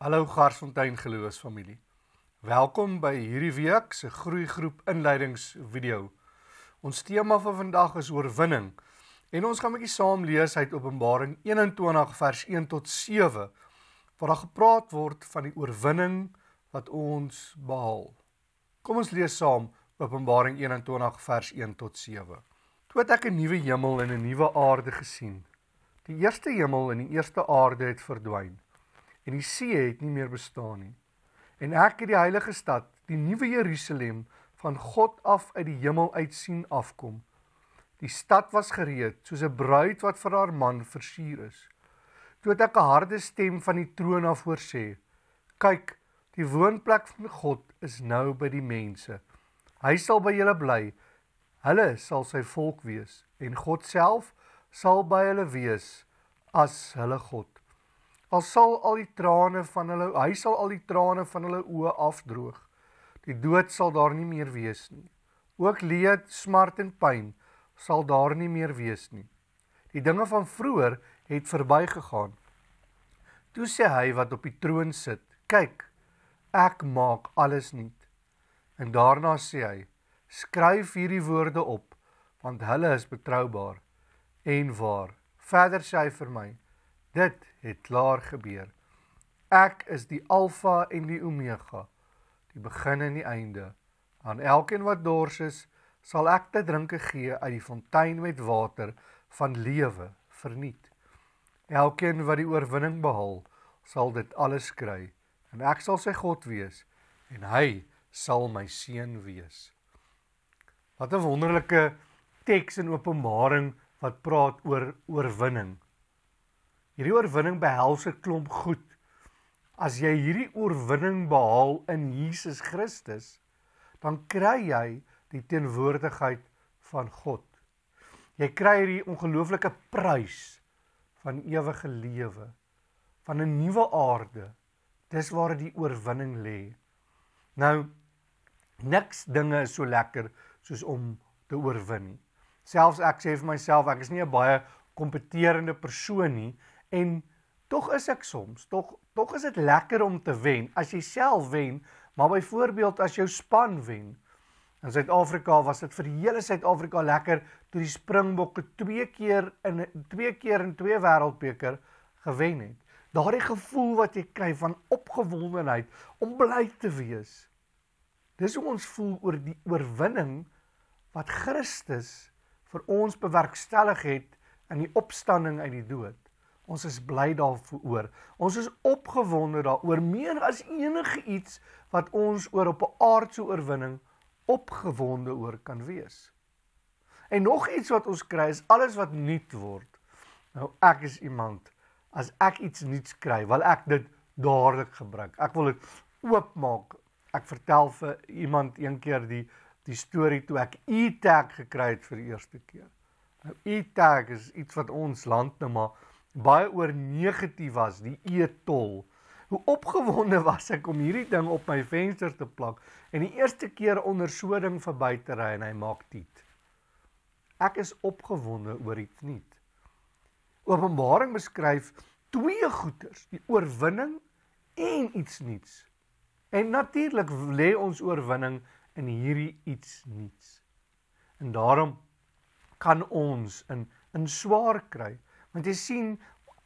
Hallo Garsfontein geloofsfamilie. Welkom by hierdie week se groeigroep inleidingsvideo. Ons tema vir vandag is oorwinning en ons gaan 'n bietjie saam lees uit Openbaring 21 vers 1 tot 7 waar daar gepraat word van die oorwinning wat ons behaal. Kom ons lees saam Openbaring 21 vers 1 tot 7. Toe het ek 'n nuwe hemel en 'n nuwe aarde gesien. Die eerste hemel en die eerste aarde het verdwyn. En die see het nie meer bestaan nie. En ek het die heilige stad, die nuwe Jerusalem, van God af uit die hemel uit sien afkom. Die stad was gereed, soos 'n bruid wat vir haar man versier is. Toe het ek 'n harde stem van die troon af hoor sê, kyk, die woonplek van God is nou by die mense. Hy sal by julle bly, hulle sal sy volk wees, en God self sal by hulle wees as hulle God. Hy sal al die trane van hulle oë afdroog. Die dood sal daar nie meer wees nie. Ook leed, smart en pyn sal daar nie meer wees nie. Die dinge van vroeër het verbygegaan. Toe sê hy wat op die troon sit, kyk, ek maak alles nuut. En daarna sê hy, skryf hierdie woorde op, want hulle is betroubaar en waar. Verder sê hy vir my, dit het klaar gebeur. Ek is die Alfa en die Omega, die begin en die einde. Aan elkeen wat dors is, sal ek te drinke gee uit die fontein met water van lewe verniet. Elkeen wat die oorwinning behaal, sal dit alles kry, en ek sal sy God wees, en hy sal my seun wees. Wat 'n wonderlike teks in Openbaring wat praat oor oorwinning. Hierdie oorwinning behels 'n klomp goed. As jy hierdie oorwinning behaal in Jesus Christus, dan kry jy die teenwoordigheid van God. Jy kry hierdie ongelooflike prys van ewige lewe, van 'n nuwe aarde. Dis waar die oorwinning lê. Nou, niks dinge is so lekker soos om te oorwin nie. Selfs ek sê vir myself, ek is nie 'n baie kompeterende persoon nie, en tog is ek soms, tog is dit lekker om te wen, as jy self wen, maar byvoorbeeld as jou span wen. In Suid-Afrika was dit vir die hele Suid-Afrika lekker, toe die Springbokke twee keer in twee wêreldbeker gewen het. Daardie gevoel wat jy kry van opgewondenheid, om bly te wees. Dis hoe ons voel oor die oorwinning, wat Christus vir ons bewerkstellig het, in die opstanding uit die dood. Ons is bly daarvoor. Ons is opgewonde daaroor, meer as enige iets wat ons oor op 'n aardse oorwinning opgewonde oor kan wees. En nog iets wat ons kry, is alles wat nuut word. Nou, ek is iemand, as ek iets nuuts kry, wil ek dit dadelik gebruik. Ek wil dit oopmaak. Ek vertel vir iemand een keer die storie toe ek e-tag gekry het vir die eerste keer. Nou, e-tag is iets wat ons land nou maar baie oor negatief was, die e-tol. Hoe opgewonde was ek om hierdie ding op my venster te plak en die eerste keer onder so 'n ding verby te ry en hy maak tiet. Ek is opgewonde oor iets nuut. Openbaring beskryf twee goeders, die oorwinning en iets nuuts. En natuurlik lê ons oorwinning in hierdie iets nuuts. En daarom kan ons in swaar kry. Want jy sien,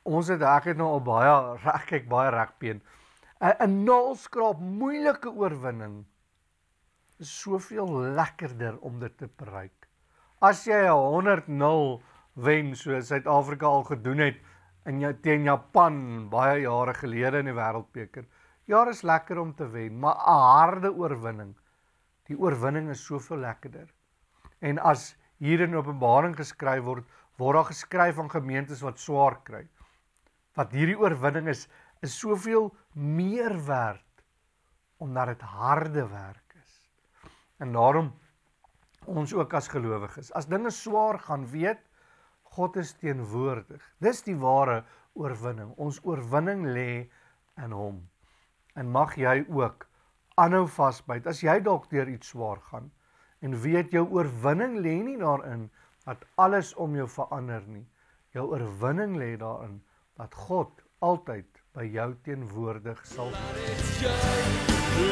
ek het nou al baie rekbeen. 'n naalskraap moeilike oorwinning is soveel lekkerder om dit te bereik. As jy 100-0 wen, soos Suid-Afrika al gedoen het teen Japan baie jare gelede in die wêreldbeker. Ja, is lekker om te wen, maar 'n harde oorwinning. Die oorwinning is soveel lekkerder. En as hier in Openbaring geskryf word daar geskryf van gemeentes wat swaar kry. Wat hierdie oorwinning is soveel meer werd, omdat dit harde werk is. En daarom, ons ook as gelowiges, as dinge swaar gaan, weet, God is teenwoordig. Dis die ware oorwinning. Ons oorwinning lê in hom. En mag jy ook aanhou vasbyt, as jy dalk deur iets swaar gaan, en weet jou oorwinning lê nie daarin, dat alles om jou verander nie. Jou oorwinning lê daarin, dat God altyd by jou teenwoordig sal wees.